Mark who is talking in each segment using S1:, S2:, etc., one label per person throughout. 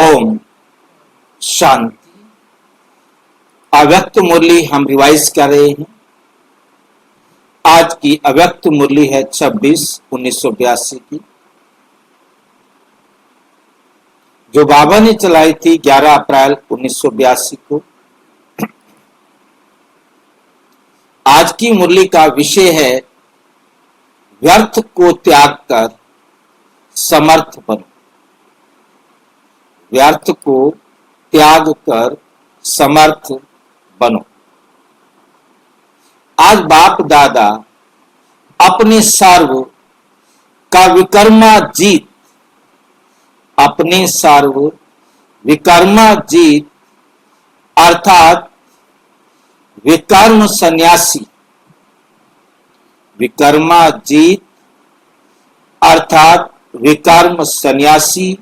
S1: ओम शांति। अव्यक्त मुरली हम रिवाइज कर रहे हैं। आज की अव्यक्त मुरली है 26/1982 की, जो बाबा ने चलाई थी 11 अप्रैल 1982 को। आज की मुरली का विषय है व्यर्थ को त्याग कर समर्थ बनो। व्यर्थ को त्याग कर समर्थ बनो। आज बाप दादा अपने सर्व का विकर्माजीत, अपने सर्व विकर्माजीत अर्थात विकर्म सन्यासी, विकर्माजीत अर्थात विकर्म सन्यासी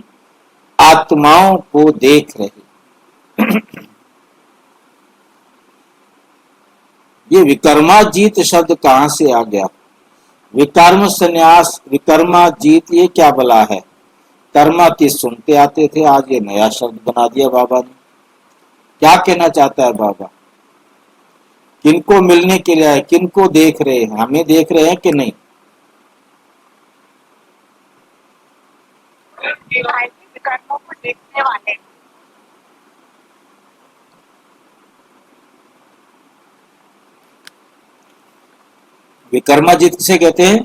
S1: आत्माओं को देख रहे। ये विकर्माजीत शब्द कहां से आ गया? विकर्म सन्यास, विकर्माजीत, ये क्या बला है? कर्मातीत सुनते आते थे, आज ये नया शब्द बना दिया बाबा ने। क्या कहना चाहता है बाबा? किनको मिलने के लिए आए, किनको देख रहे हैं? हमें देख रहे हैं कि नहीं?
S2: विकर्मों को देखने वाले।
S1: विकर्माजीत किसे कहते हैं?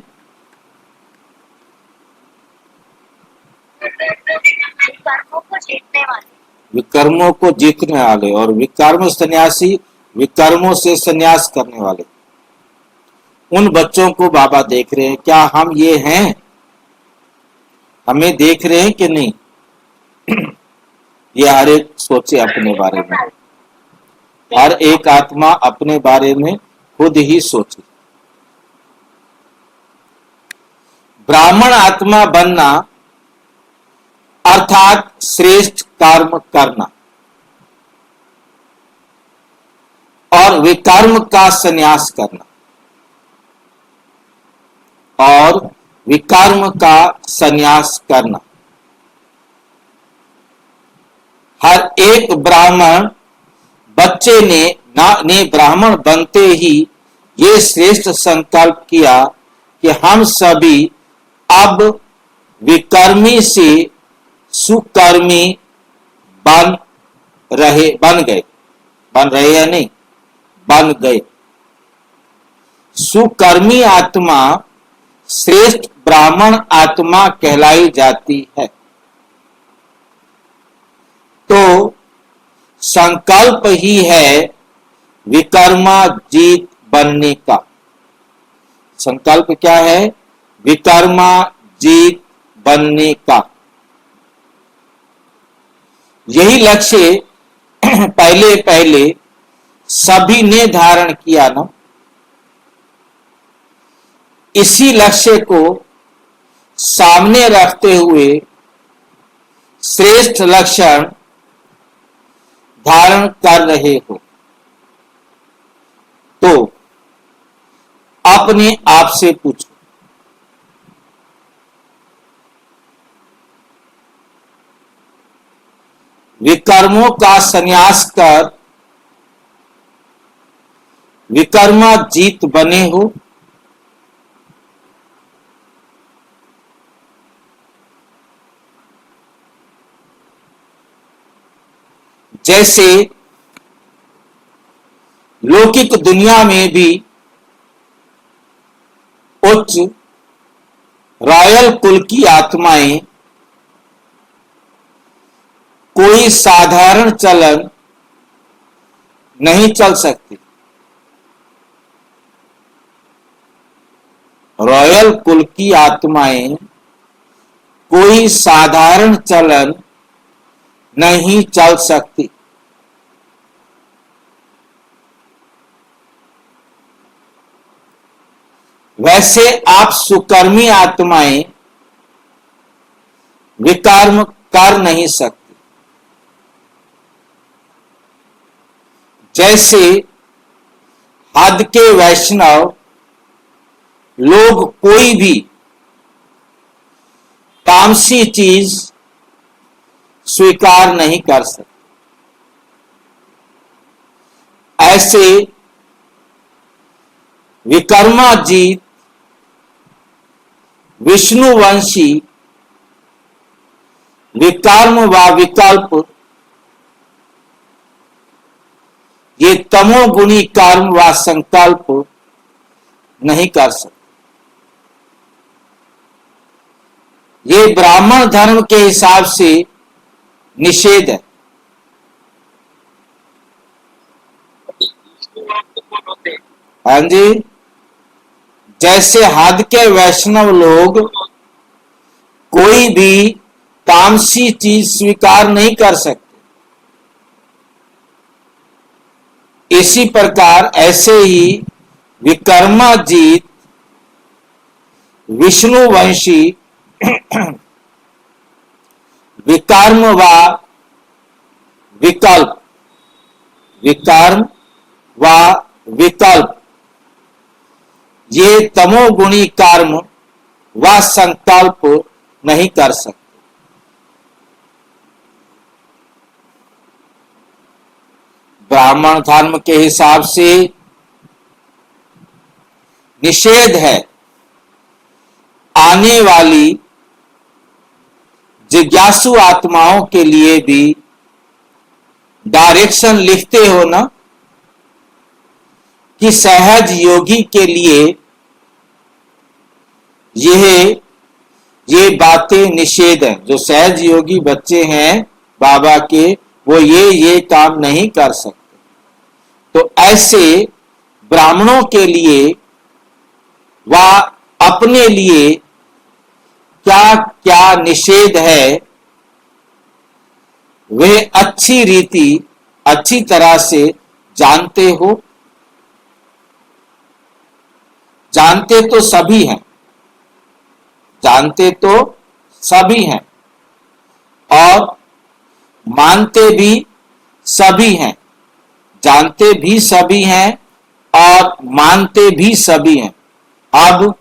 S2: विकर्मों को जीतने वाले।
S1: विकर्मों को जीतने वाले। और विकर्म सन्यासी, विकर्मों से सन्यास करने वाले। उन बच्चों को बाबा देख रहे हैं। क्या हम ये हैं? हमें देख रहे हैं कि नहीं? ये हर एक सोचे अपने बारे में। हर एक आत्मा अपने बारे में खुद ही सोचे। ब्राह्मण आत्मा बनना अर्थात श्रेष्ठ कर्म करना और विकर्म का संन्यास करना, और विकर्म का संन्यास करना। हर एक ब्राह्मण बच्चे ने ब्राह्मण बनते ही ये श्रेष्ठ संकल्प किया कि हम सभी अब विकर्मी से सुकर्मी बन गए या नहीं? बन गए। सुकर्मी आत्मा श्रेष्ठ ब्राह्मण आत्मा कहलाई जाती है। तो संकल्प ही है विकर्माजीत बनने का। संकल्प क्या है? विकर्माजीत बनने का। यही लक्ष्य पहले पहले सभी ने धारण किया ना। इसी लक्ष्य को सामने रखते हुए श्रेष्ठ लक्षण धारण कर रहे हो। तो अपने आप से पूछो, विकर्मों का संन्यास कर विकर्माजीत बने हो? जैसे लौकिक दुनिया में भी उच्च रॉयल कुल की आत्माएं कोई साधारण चलन नहीं चल सकती। रॉयल कुल की आत्माएं कोई साधारण चलन नहीं चल सकती। वैसे आप सुकर्मी आत्माएं विकर्म कर नहीं सकती। जैसे हद के वैष्णव लोग कोई भी तामसी चीज स्वीकार नहीं कर सकते। ऐसे विकर्माजीत विष्णुवंशी विकर्म व विकल्प ये तमोगुणी कर्म व संकल्प नहीं कर सकते। ये ब्राह्मण धर्म के हिसाब से निषेध है। हाँ जी, जैसे हद के वैष्णव लोग कोई भी तामसी चीज स्वीकार नहीं कर सकते, इसी प्रकार ऐसे ही विकर्माजीत विष्णुवंशी विकर्म व विकल्प विकर्म व विकल्प ये तमोगुणी कर्म व संकल्प नहीं कर सकते। ब्राह्मण धर्म के हिसाब से निषेध है। आने वाली जिज्ञासु आत्माओं के लिए भी डायरेक्शन लिखते हो ना कि सहज योगी के लिए ये बातें निषेध हैं। जो सहज योगी बच्चे हैं बाबा के, वो ये काम नहीं कर सकते। तो ऐसे ब्राह्मणों के लिए व अपने लिए क्या क्या निषेध है, वे अच्छी तरह से जानते हो। जानते तो सभी हैं, जानते तो सभी हैं और मानते भी सभी हैं। जानते भी सभी हैं और मानते भी सभी हैं। अब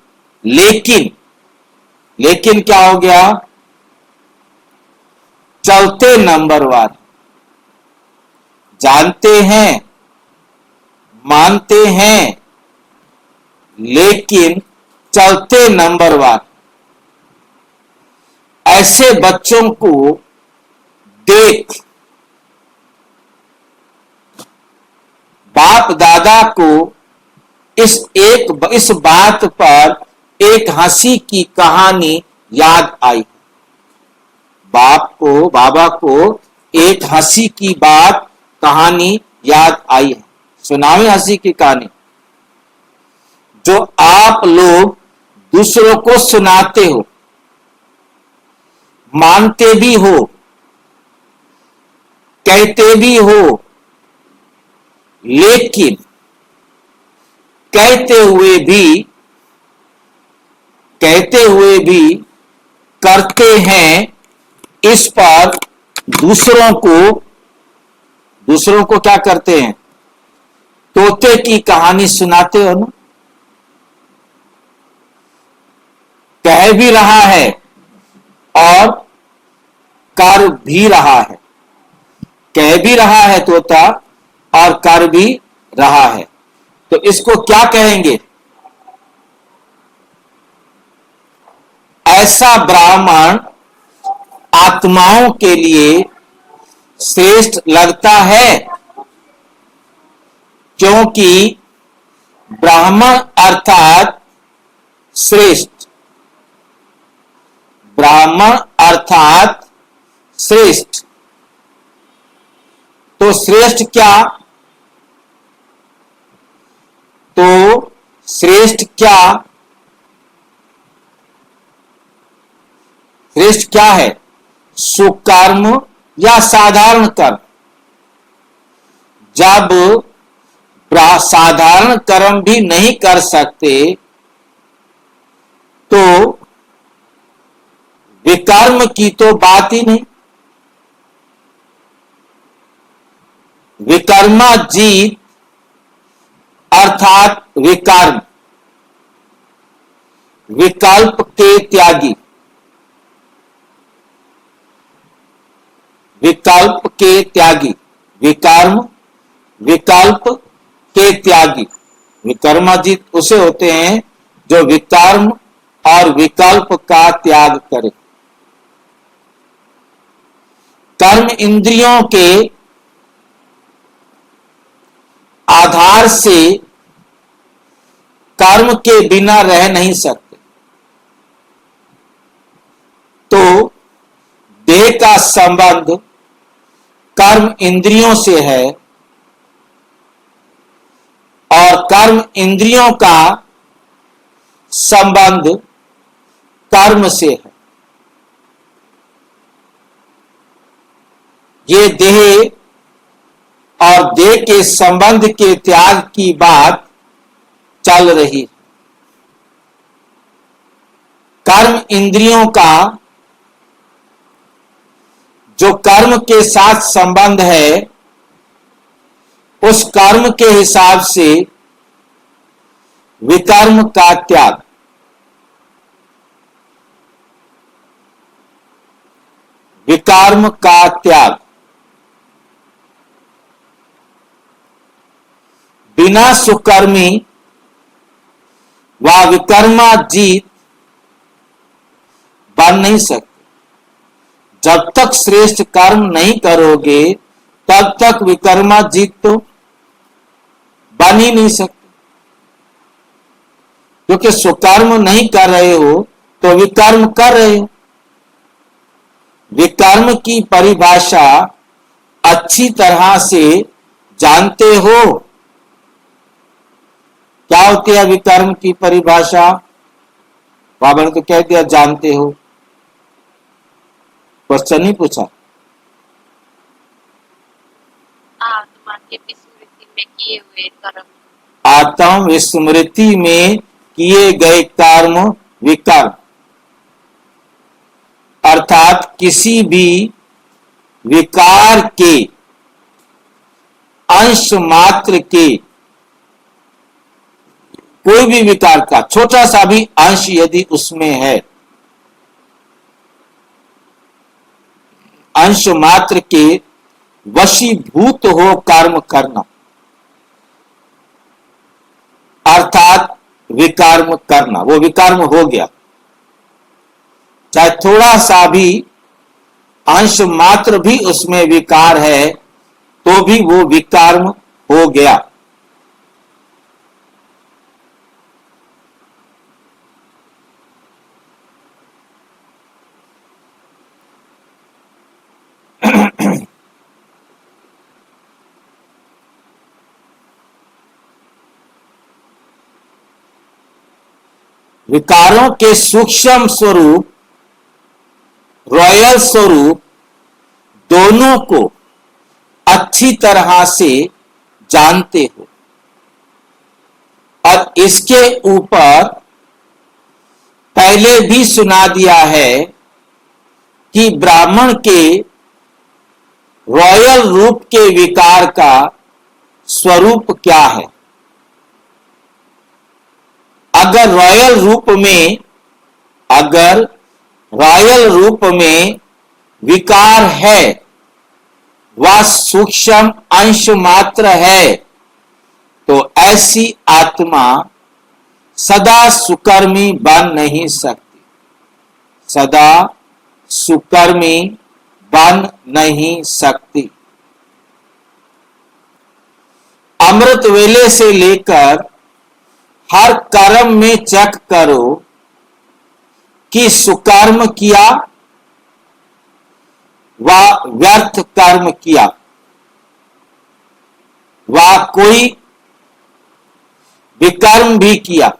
S1: लेकिन क्या हो गया? चलते नंबरवार। जानते हैं, मानते हैं, लेकिन चलते नंबरवार। ऐसे बच्चों को देख बाप दादा को इस बात पर एक हंसी की कहानी याद आई। बाबा को एक हंसी की कहानी याद आई है। सुनावे हंसी की कहानी जो आप लोग दूसरों को सुनाते हो, मानते भी हो, कहते भी हो, लेकिन कहते हुए भी करते हैं। इस पर दूसरों को क्या करते हैं? तोते की कहानी सुनाते हो ना। कह भी रहा है और कर भी रहा है। कह भी रहा है तोता और कर भी रहा है। तो इसको क्या कहेंगे? ऐसा ब्राह्मण आत्माओं के लिए श्रेष्ठ लगता है, क्योंकि ब्राह्मण अर्थात श्रेष्ठ। ब्राह्मण अर्थात श्रेष्ठ। तो श्रेष्ठ क्या? श्रेष्ठ क्या है? सुकर्म या साधारण कर्म। जब साधारण कर्म भी नहीं कर सकते तो विकर्म की तो बात ही नहीं। विकर्माजीत अर्थात विकर्म, विकल्प के त्यागी। विकल्प के त्यागी, विकर्म विकल्प के त्यागी। विकर्माजीत उसे होते हैं जो विकर्म और विकल्प का त्याग करे। कर्म इंद्रियों के आधार से कर्म के बिना रह नहीं सकते, तो देह का संबंध कर्म इंद्रियों से है और कर्म इंद्रियों का संबंध कर्म से है। ये देह और देह के संबंध के त्याग की बात चल रही है। कर्म इंद्रियों का जो कर्म के साथ संबंध है, उस कर्म के हिसाब से विकर्म का त्याग। विकर्म का त्याग बिना सुकर्मी व विकर्माजीत बन नहीं सकते। जब तक श्रेष्ठ कर्म नहीं करोगे तब तक विकर्माजीत तो बन ही नहीं सकते, क्योंकि सुकर्म नहीं कर रहे हो तो विकर्म कर रहे हो। विकर्म की परिभाषा अच्छी तरह से जानते हो। क्या होती है विकर्म की परिभाषा? बाबा ने तो कह दिया जानते हो, क्वेश्चन नहीं पूछा।
S2: आत्मा के विस्मृति में किए हुए कर्म,
S1: आत्म विस्मृति में किए गए कर्म विकर्म, अर्थात किसी भी विकार के अंश मात्र के, कोई भी विकार का छोटा सा भी अंश यदि उसमें है, अंश मात्र के वशीभूत हो कर्म करना, अर्थात विकर्म करना, वो विकर्म हो गया। चाहे थोड़ा सा भी अंश मात्र भी उसमें विकार है तो भी वो विकर्म हो गया। विकारों के सूक्ष्म स्वरूप, रॉयल स्वरूप दोनों को अच्छी तरह से जानते हो और इसके ऊपर पहले भी सुना दिया है कि ब्राह्मण के रॉयल रूप के विकार का स्वरूप क्या है। अगर रॉयल रूप में विकार है, वह सूक्ष्म अंश मात्र है, तो ऐसी आत्मा सदा सुकर्मी बन नहीं सकती, सदा सुकर्मी बन नहीं सकती। अमृत वेले से लेकर हर कर्म में चेक करो कि सुकर्म किया व व्यर्थ कर्म किया, व कोई विकर्म भी किया।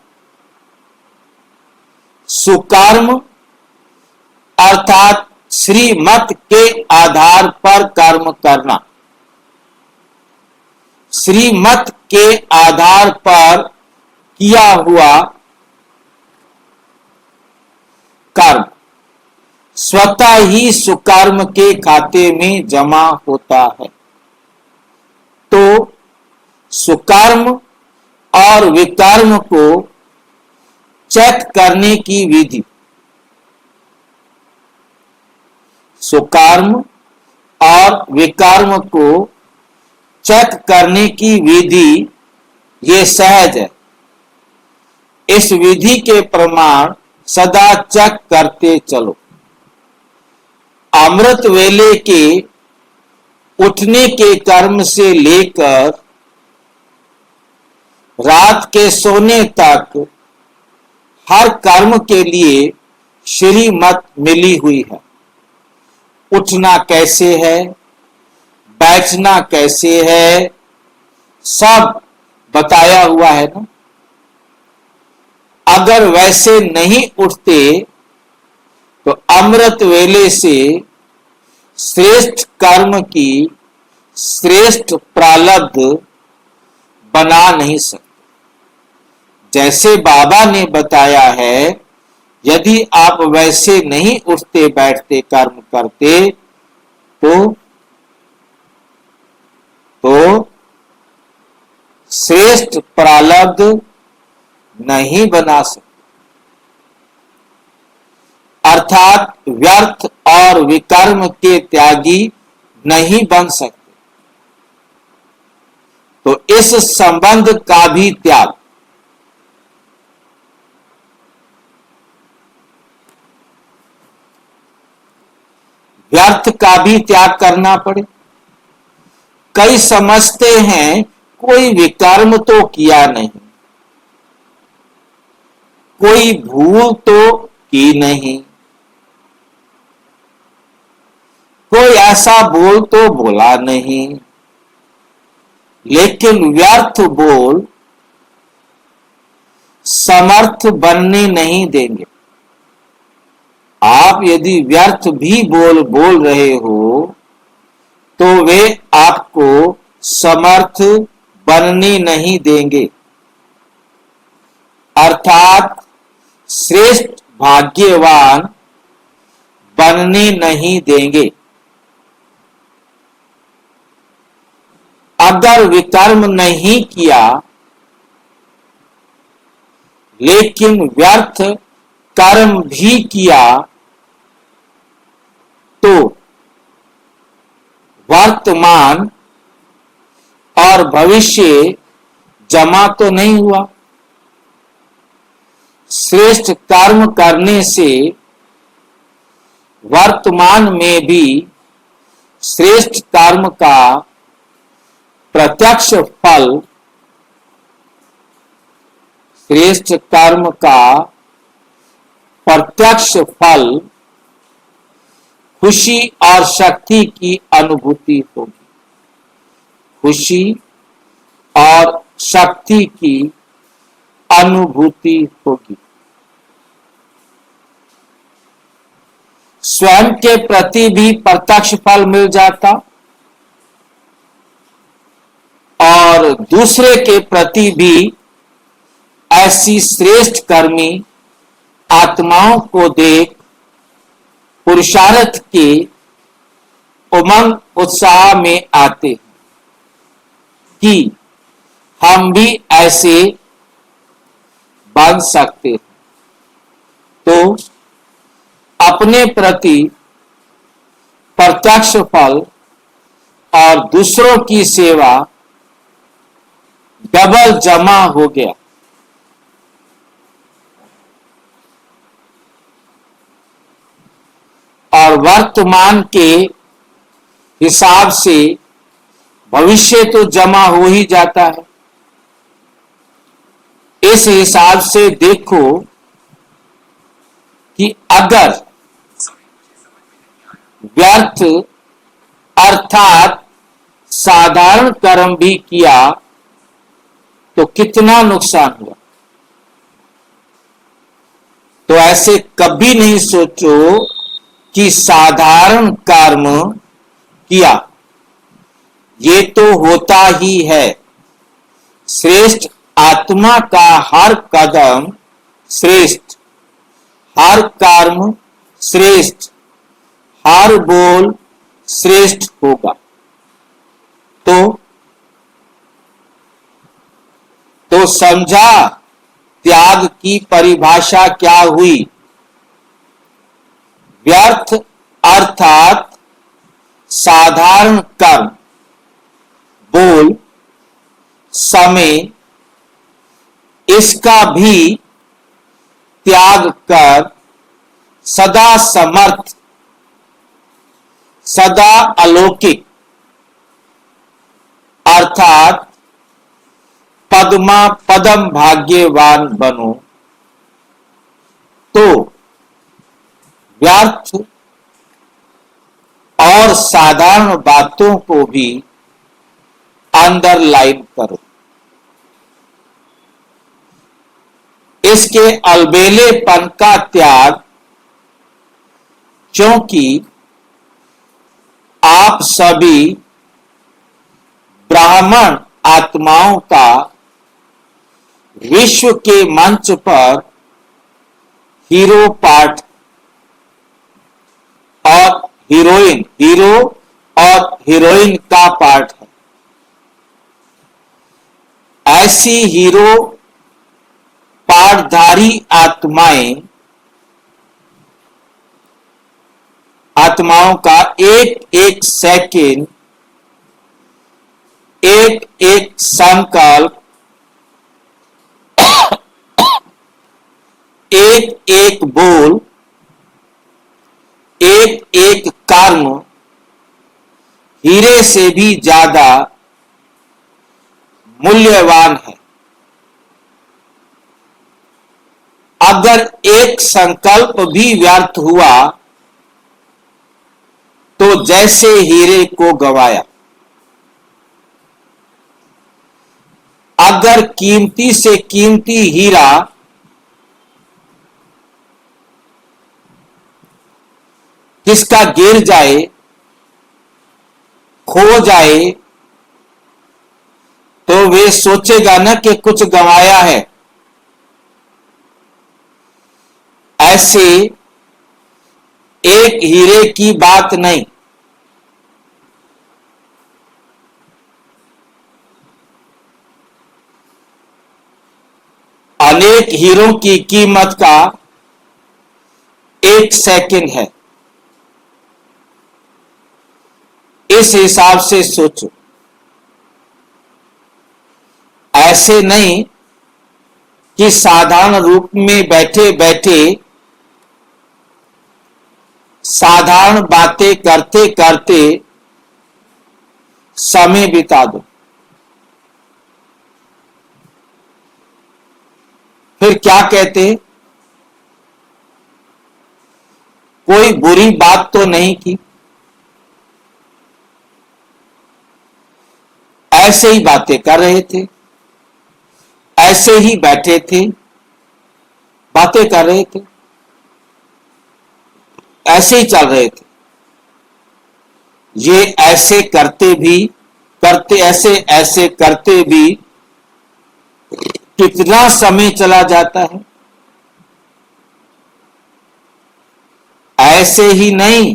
S1: सुकर्म अर्थात श्रीमत के आधार पर कर्म करना, श्रीमत के आधार पर किया हुआ कर्म स्वतः ही सुकर्म के खाते में जमा होता है। तो सुकर्म और विकर्म को चेक करने की विधि, सुकर्म और विकर्म को चेक करने की विधि ये सहज है। इस विधि के प्रमाण सदा चेक करते चलो। अमृत वेले के उठने के कर्म से लेकर रात के सोने तक हर कर्म के लिए श्रीमत मिली हुई है। उठना कैसे है, बैठना कैसे है, सब बताया हुआ है ना। अगर वैसे नहीं उठते तो अमृत वेले से श्रेष्ठ कर्म की श्रेष्ठ प्रारब्ध बना नहीं सकते। जैसे बाबा ने बताया है, यदि आप वैसे नहीं उठते बैठते कर्म करते तो श्रेष्ठ प्रारब्ध नहीं बना सकते, अर्थात व्यर्थ और विकर्म के त्यागी नहीं बन सकते। तो इस संबंध का भी त्याग, व्यर्थ का भी त्याग करना पड़े। कई समझते हैं कोई विकर्म तो किया नहीं, कोई भूल तो की नहीं, कोई ऐसा बोल तो बोला नहीं, लेकिन व्यर्थ बोल समर्थ बनने नहीं देंगे। आप यदि व्यर्थ भी बोल रहे हो तो वे आपको समर्थ बनने नहीं देंगे, अर्थात श्रेष्ठ भाग्यवान बनने नहीं देंगे। अगर विकर्म नहीं किया लेकिन व्यर्थ कर्म भी किया तो वर्तमान और भविष्य जमा तो नहीं हुआ। श्रेष्ठ कर्म करने से वर्तमान में भी श्रेष्ठ कर्म का प्रत्यक्ष फल, श्रेष्ठ कर्म का प्रत्यक्ष फल खुशी और शक्ति की अनुभूति होगी। खुशी और शक्ति की अनुभूति होगी। स्वयं के प्रति भी प्रत्यक्ष फल मिल जाता और दूसरे के प्रति भी ऐसी श्रेष्ठ कर्मी आत्माओं को देख पुरुषार्थ के उमंग उत्साह में आते हैं कि हम भी ऐसे बन सकते हैं। तो अपने प्रति प्रत्यक्ष फल और दूसरों की सेवा डबल जमा हो गया। और वर्तमान के हिसाब से भविष्य तो जमा हो ही जाता है। इस हिसाब से देखो कि अगर व्यर्थ अर्थात साधारण कर्म भी किया तो कितना नुकसान हुआ। तो ऐसे कभी नहीं सोचो कि साधारण कर्म किया, ये तो होता ही है। श्रेष्ठ आत्मा का हर कदम श्रेष्ठ, हर कर्म श्रेष्ठ, हर बोल श्रेष्ठ होगा। तो समझा त्याग की परिभाषा क्या हुई। व्यर्थ अर्थात साधारण कर्म, बोल, समय, इसका भी त्याग कर सदा समर्थ, सदा अलौकिक अर्थात पदम भाग्यवान बनो, तो व्यर्थ और साधारण बातों को भी अंडरलाइन करो। इसके अलबेलेपन का त्याग, क्योंकि आप सभी ब्राह्मण आत्माओं का विश्व के मंच पर हीरो पार्ट और हीरो और हीरोइन का पार्ट है। ऐसी हीरो पार्टधारी आत्माओं का एक एक सेकंड, एक एक संकल्प, एक एक बोल, एक एक कर्म हीरे से भी ज्यादा मूल्यवान है। अगर एक संकल्प भी व्यर्थ हुआ तो जैसे हीरे को गवाया। अगर कीमती से कीमती हीरा किसका गिर जाए, खो जाए, तो वे सोचेगा ना कि कुछ गंवाया है। ऐसे एक हीरे की बात नहीं, अनेक हीरों की कीमत का एक सेकंड है। इस हिसाब से सोचो। ऐसे नहीं कि साधारण रूप में बैठे बैठे साधारण बातें करते करते समय बिता दो। फिर क्या कहते, कोई बुरी बात तो नहीं की, ऐसे ही बातें कर रहे थे, ऐसे ही बैठे थे, बातें कर रहे थे, ऐसे ही चल रहे थे। ये ऐसे करते भी कितना समय चला जाता है। ऐसे ही नहीं,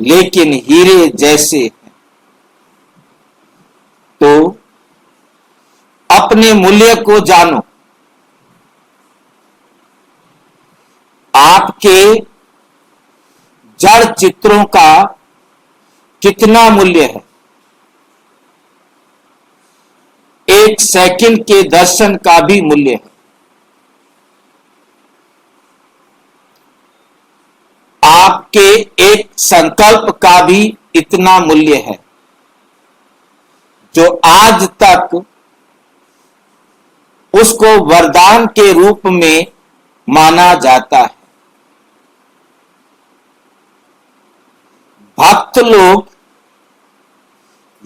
S1: लेकिन हीरे जैसे हैं। तो अपने मूल्य को जानो। आपके जड़ चित्रों का कितना मूल्य है। एक सेकंड के दर्शन का भी मूल्य है। आपके एक संकल्प का भी इतना मूल्य है, जो आज तक उसको वरदान के रूप में माना जाता है। भक्त लोग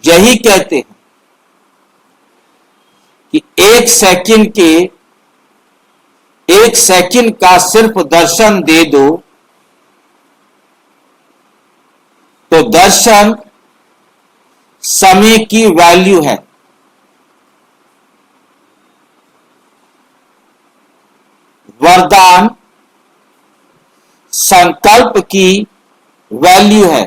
S1: यही कहते हैं कि एक सेकंड का सिर्फ दर्शन दे दो, तो दर्शन समय की वैल्यू है। वरदान संकल्प की वैल्यू है।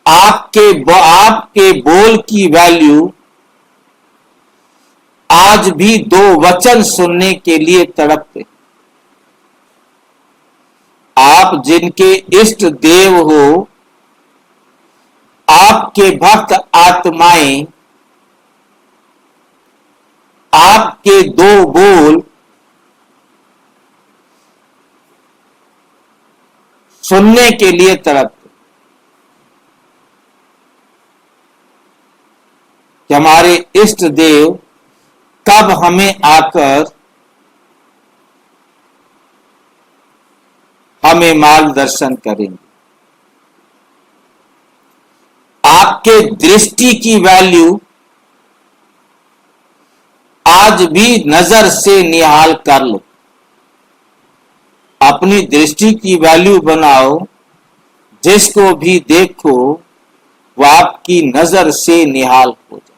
S1: आपके बोल की वैल्यू आज भी दो वचन सुनने के लिए तड़पते। आप जिनके इष्ट देव हो, आपके भक्त आत्माएं आपके दो बोल सुनने के लिए तड़पते कि हमारे इष्ट देव कब हमें आकर हमें मार्गदर्शन करेंगे। आपके दृष्टि की वैल्यू आज भी नजर से निहाल कर लो। अपनी दृष्टि की वैल्यू बनाओ, जिसको भी देखो वो आपकी नजर से निहाल हो जाए।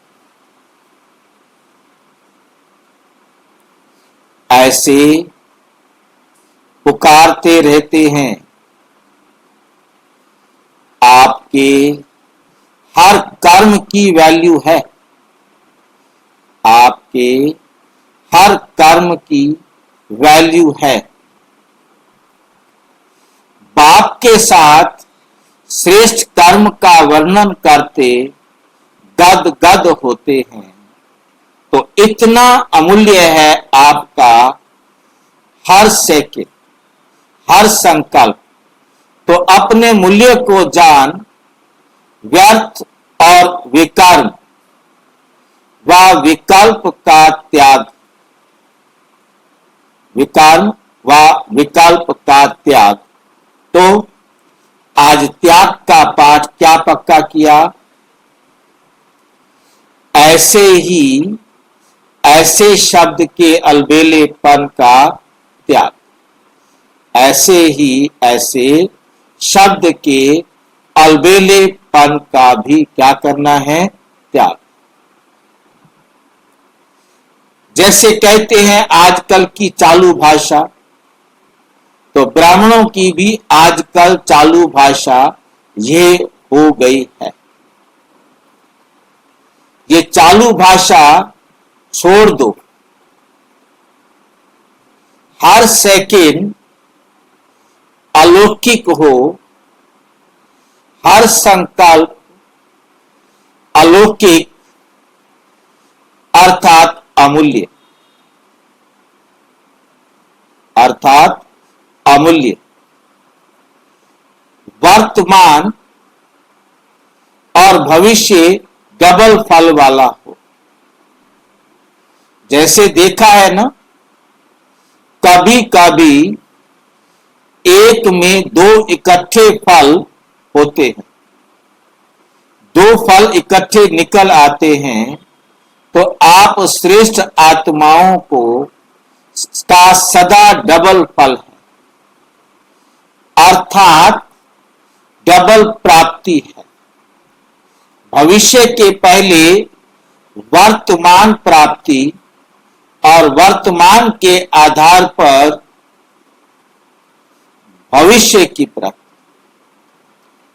S1: ऐसे पुकारते रहते हैं, आपके हर कर्म की वैल्यू है, आपके हर कर्म की वैल्यू है। बाप के साथ श्रेष्ठ कर्म का वर्णन करते गद गद होते हैं। तो इतना अमूल्य है आपका हर सेकंड, हर संकल्प। तो अपने मूल्य को जान व्यर्थ और विकर्म व विकल्प का त्याग, विकर्म व विकल्प का त्याग। तो आज त्याग का पाठ क्या पक्का किया? ऐसे ही ऐसे शब्द के अलबेलेपन का त्याग, ऐसे ही ऐसे शब्द के अलबेलेपन का भी क्या करना है? त्याग। जैसे कहते हैं आजकल की चालू भाषा, तो ब्राह्मणों की भी आजकल चालू भाषा ये हो गई है। ये चालू भाषा छोड़ दो। हर सेकंड अलौकिक हो, हर संकल्प अलौकिक अर्थात अमूल्य, अर्थात अमूल्य। वर्तमान और भविष्य डबल फल वाला हो। जैसे देखा है ना, कभी कभी एक में दो इकट्ठे फल होते हैं, दो फल इकट्ठे निकल आते हैं, तो आप श्रेष्ठ आत्माओं को का सदा डबल फल है, अर्थात डबल प्राप्ति है। भविष्य के पहले वर्तमान प्राप्ति और वर्तमान के आधार पर भविष्य की प्राप्ति।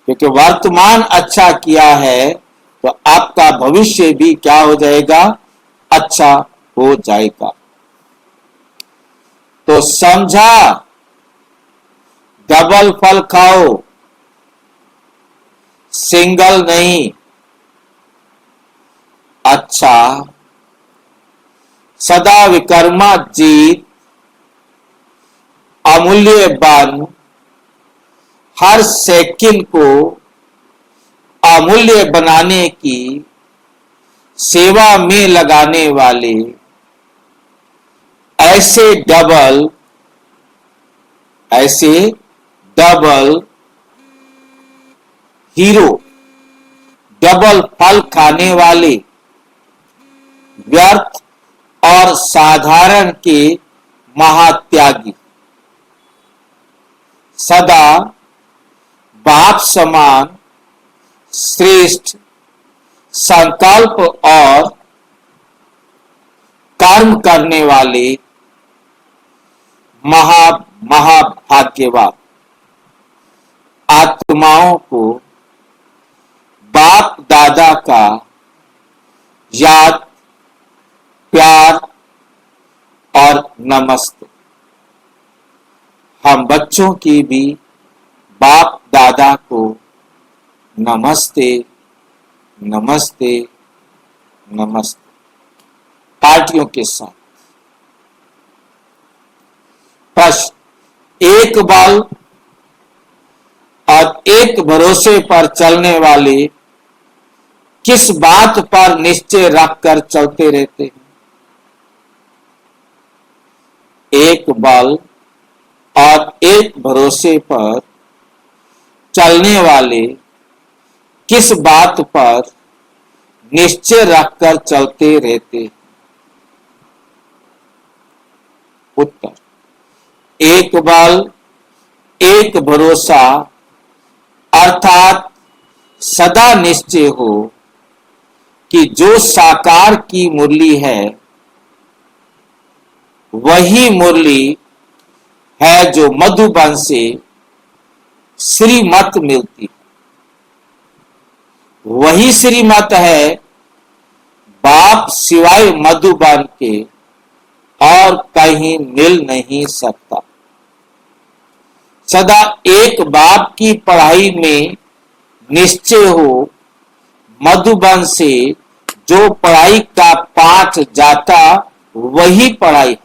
S1: क्योंकि वर्तमान अच्छा किया है तो आपका भविष्य भी क्या हो जाएगा? अच्छा हो जाएगा। तो समझा, डबल फल खाओ, सिंगल नहीं। अच्छा, सदा विकर्मा जीत अमूल्य बन, हर सेकंड को अमूल्य बनाने की सेवा में लगाने वाले ऐसे डबल हीरो, डबल फल खाने वाले व्यर्थ और साधारण के महात्यागी, सदा बाप समान श्रेष्ठ संकल्प और कर्म करने वाले महाभाग्यवान आत्माओं को बाप दादा का याद, प्यार और नमस्ते। हम बच्चों की भी बाप दादा को नमस्ते नमस्ते नमस्ते पार्टियों के साथ। प्रश्न, एक बल और एक भरोसे पर चलने वाले किस बात पर निश्चय रखकर चलते रहते हैं? एक बल और एक भरोसे पर चलने वाले किस बात पर निश्चय रखकर चलते रहते हैं? उत्तर, एक बल एक भरोसा अर्थात सदा निश्चय हो कि जो साकार की मुरली है वही मुरली है जो मधुबन से श्रीमत मिलती, वही श्रीमत है बाप सिवाय मधुबन के और कहीं मिल नहीं सकता। सदा एक बाप की पढ़ाई में निश्चय हो, मधुबन से जो पढ़ाई का पाठ जाता वही पढ़ाई,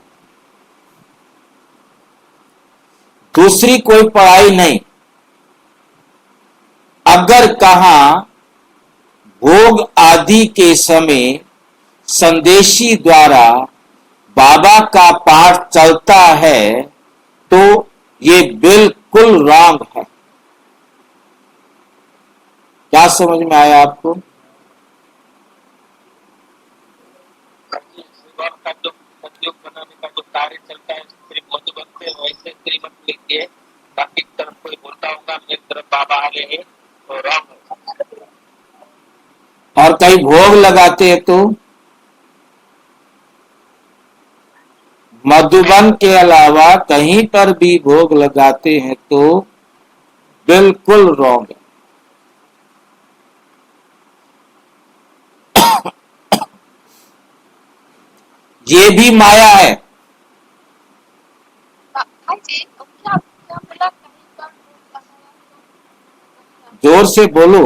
S1: दूसरी कोई पढ़ाई नहीं। अगर कहा भोग आदि के समय संदेशी द्वारा बाबा का पाठ चलता है तो ये बिल्कुल रॉन्ग है। क्या समझ में आया आपको?
S3: का जो सतयुग बनाने का जो कार्य चलता है सिर्फ मधुबन से वैसे श्रीमत मिलती है, बाकी तरफ कोई बोलता होगा मेरी तरफ बाबा आ गए हैं तो रॉन्ग है।
S1: और कहीं भोग लगाते हैं तो मधुबन के अलावा कहीं पर भी भोग लगाते हैं तो बिल्कुल रॉन्ग है। ये भी माया है।
S2: भाई जी तो क्या क्या बोला कहीं पर भोग लगाया तो
S1: जोर से बोलो।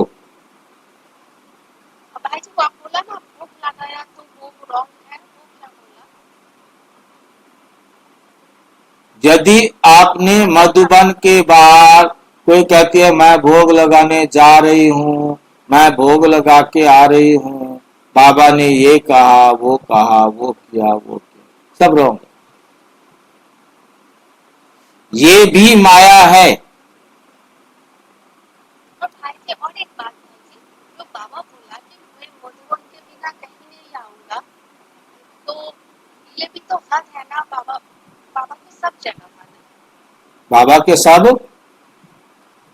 S2: भाई जी वो आप बोला ना भोग लगाया तो वो रॉन्ग है, वो क्या बोला?
S1: यदि आपने मधुबन के बाहर कोई कहती है मैं भोग लगाने जा रही हूँ, मैं भोग लगा के आ रही हूँ, बाबा ने ये कहा, वो किया, सब रॉन्ग है। ये भी माया है।
S2: और भाई जी और एक बात भाई जी, जो बाबा बोला कि मैं मधुबन के बिना कहीं नहीं आऊंगा, तो ये भी तो हद है ना। बाबा बाबा तो सब जगह पर है,
S1: बाबा के सब,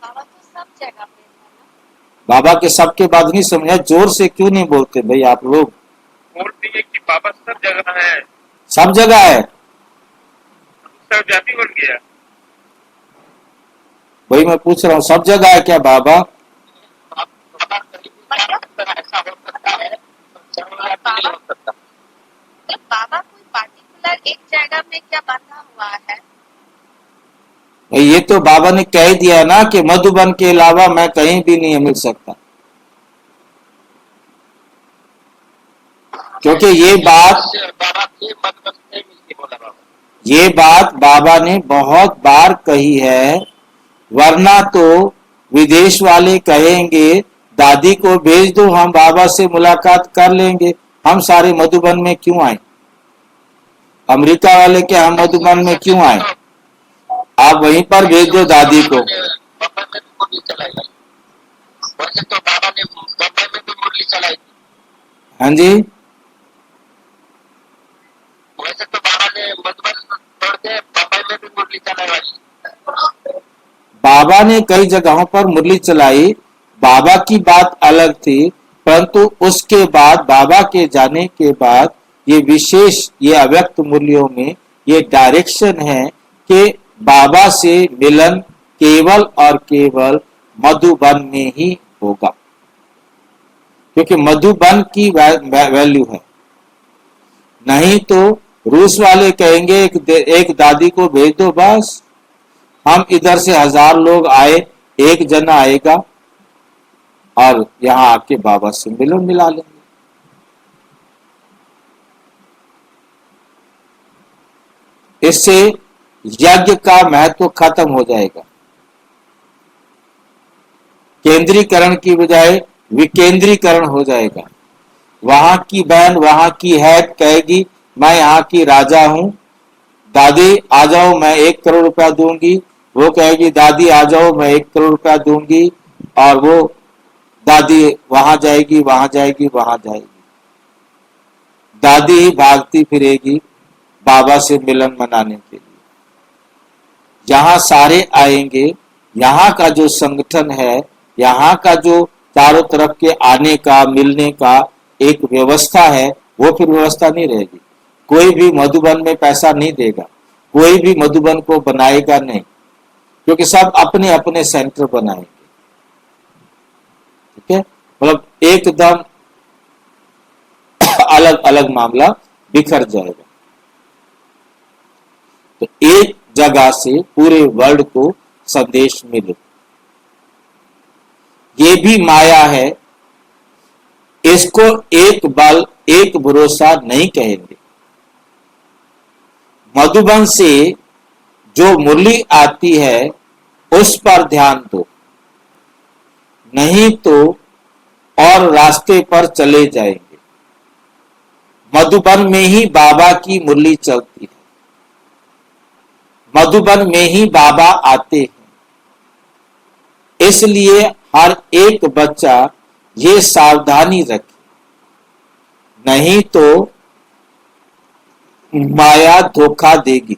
S2: बाबा तो सब जगह पे है ना।
S1: बाबा के सब के बाद नहीं समझा, जोर से क्यों नहीं बोलते भाई आप लोग?
S3: मूर्ति है कि बाबा सब जगह है,
S1: सब जगह है
S3: सब जाति बन गया।
S1: भाई, मैं पूछ रहा हूँ सब जगह है क्या बाबा?
S3: बाबा कहीं भी जा सकता है, ऐसा हो सकता है नहीं हो सकता।
S2: मतलब बाबा कोई पार्टिकुलर एक जगह में क्या बंधा हुआ है?
S1: भाई ये तो बाबा ने कह दिया ना कि मधुबन के अलावा मैं कहीं भी नहीं मिल सकता, क्योंकि ये बात
S3: बाबा के मधुबन से मिलती बोला बाबा।
S1: ये बात बाबा ने बहुत बार कही है, वरना तो विदेश वाले कहेंगे दादी को भेज दो, हम बाबा से मुलाकात कर लेंगे, हम सारे मधुबन में क्यों आए? अमेरिका वाले के हम मधुबन में क्यों आए? आप वहीं पर भेज दो दादी को।
S3: बम्बई में भी मुरली चलाई गई, वैसे तो बाबा ने बम्बई में भी मुरली चलाई थी,
S1: हाँ जी,
S3: वैसे तो बाबा ने मधुबन छोड़ के बम्बई में भी मुरली चलाई गई।
S1: बाबा ने कई जगहों पर मुरली चलाई, बाबा की बात अलग थी, परंतु उसके बाद बाबा के जाने के बाद ये विशेष, ये अव्यक्त मुरलियों में ये डायरेक्शन है कि बाबा से मिलन केवल और केवल मधुबन में ही होगा, क्योंकि मधुबन की वैल्यू है। नहीं तो रूस वाले कहेंगे एक दादी को भेज दो बस, हम इधर से 1000 लोग आए, एक जना आएगा और यहाँ आके बाबा से मिलन मिला लेंगे। इससे यज्ञ का महत्व खत्म हो जाएगा। केंद्रीकरण की बजाय विकेंद्रीकरण हो जाएगा। वहां की बहन वहां की है कहेगी मैं यहाँ की राजा हूं, दादी आ जाओ मैं 1 करोड़ रुपया दूंगी। वो कहेगी दादी आ जाओ मैं 1 करोड़ रुपया दूंगी, और वो दादी वहां जाएगी वहां जाएगी वहां जाएगी। दादी ही भागती फिरेगी बाबा से मिलन मनाने के लिए। जहां सारे आएंगे, यहाँ का जो संगठन है, यहाँ का जो चारों तरफ के आने का मिलने का एक व्यवस्था है, वो फिर व्यवस्था नहीं रहेगी। कोई भी मधुबन में पैसा नहीं देगा, कोई भी मधुबन को बनाएगा नहीं, क्योंकि सब अपने अपने सेंटर बनाएंगे। ठीक है, मतलब एकदम अलग अलग मामला बिखर जाएगा। तो एक जगह से पूरे वर्ल्ड को संदेश मिले, ये भी माया है। इसको एक बल एक भरोसा नहीं कहेंगे। मधुबन से जो मुरली आती है उस पर ध्यान दो, नहीं तो और रास्ते पर चले जाएंगे। मधुबन में ही बाबा की मुरली चलती है, मधुबन में ही बाबा आते हैं। इसलिए हर एक बच्चा ये सावधानी रखे, नहीं तो माया धोखा देगी,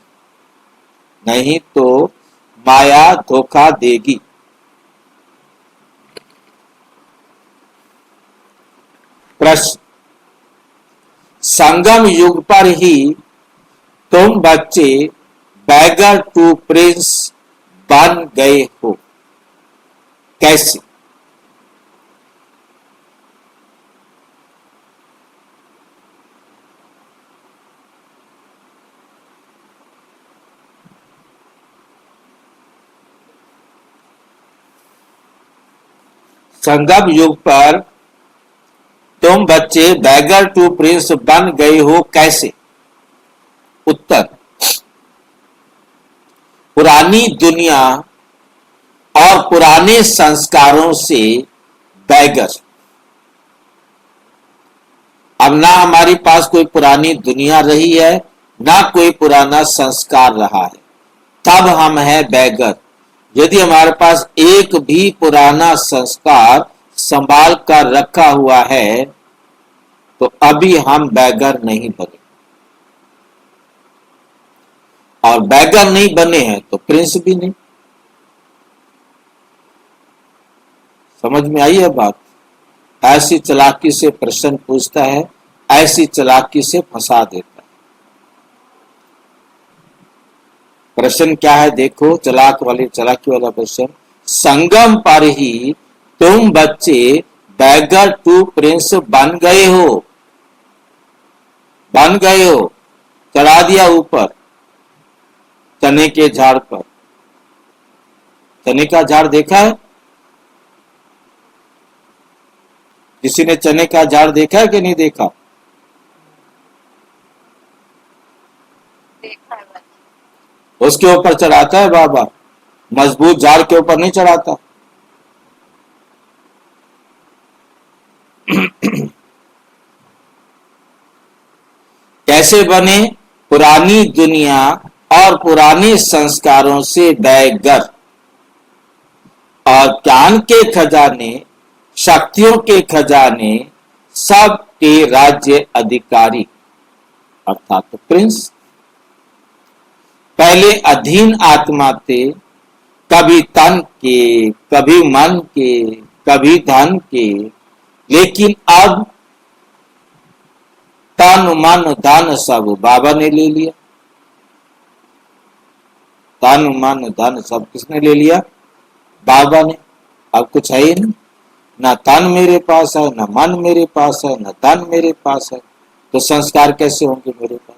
S1: नहीं तो माया धोखा देगी। प्रश्न, संगम युग पर ही तुम बच्चे बैगर टू प्रिंस बन गए हो, कैसे? संगम युग पर तुम बच्चे बैगर टू प्रिंस बन गए हो, कैसे? उत्तर, पुरानी दुनिया और पुराने संस्कारों से बैगर। अब ना हमारे पास कोई पुरानी दुनिया रही है, ना कोई पुराना संस्कार रहा है, तब हम हैं बैगर। यदि हमारे पास एक भी पुराना संस्कार संभाल कर रखा हुआ है तो अभी हम बैगर नहीं बने, और बैगर नहीं बने हैं तो प्रिंस भी नहीं। समझ में आई है बात? ऐसी चालाकी से प्रश्न पूछता है, ऐसी चालाकी से फंसा देता है। प्रश्न क्या है देखो, चालाकी वाला प्रश्न। संगम पर ही तुम बच्चे बैगर टू प्रिंस बन गए हो, बन गए हो, चढ़ा दिया ऊपर चने के झाड़ पर। चने का झाड़ देखा है? किसी ने चने का झाड़ देखा है कि नहीं देखा?
S2: देखा है बस।
S1: उसके ऊपर चढ़ाता है बाबा, मजबूत झाड़ के ऊपर नहीं चढ़ाता। कैसे बने? पुरानी दुनिया और पुराने संस्कारों से बैगर, और ज्ञान के खजाने, शक्तियों के खजाने, सब के राज्य अधिकारी अर्थात प्रिंस। पहले अधीन आत्मा थे, कभी तन के, कभी मन के, कभी धन के, लेकिन अब तन मन धन सब बाबा ने ले लिया। तन मन धन सब किसने ले लिया? बाबा ने। अब कुछ है ही नहीं, ना तन मेरे पास है, ना मन मेरे पास है, ना धन मेरे पास है, तो संस्कार कैसे होंगे मेरे पास?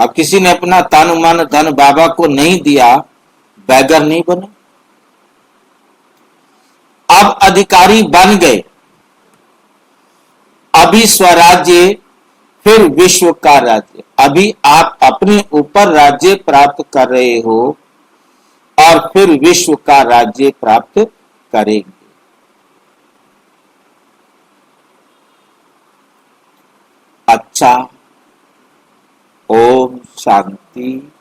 S1: अब किसी ने अपना तन मन धन बाबा को नहीं दिया, बैगर नहीं बने। अब अधिकारी बन गए, अभी स्वराज्य, फिर विश्व का राज्य। अभी आप अपने ऊपर राज्य प्राप्त कर रहे हो और फिर विश्व का राज्य प्राप्त करेंगे। अच्छा, ओम शांति।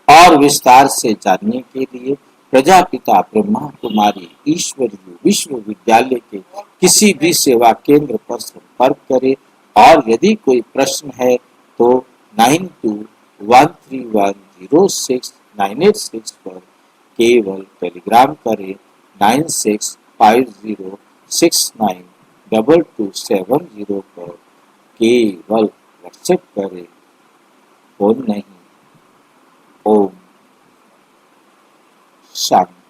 S1: और विस्तार से जानने के लिए प्रजापिता ब्रह्मा कुमारी ईश्वरीय विश्वविद्यालय के किसी भी सेवा केंद्र पर संपर्क करें और यदि कोई प्रश्न है तो 9213106986 पर केवल टेलीग्राम करें। 9650692270 पर केवल व्हाट्सएप करें, फोन नहीं। ओम शांति।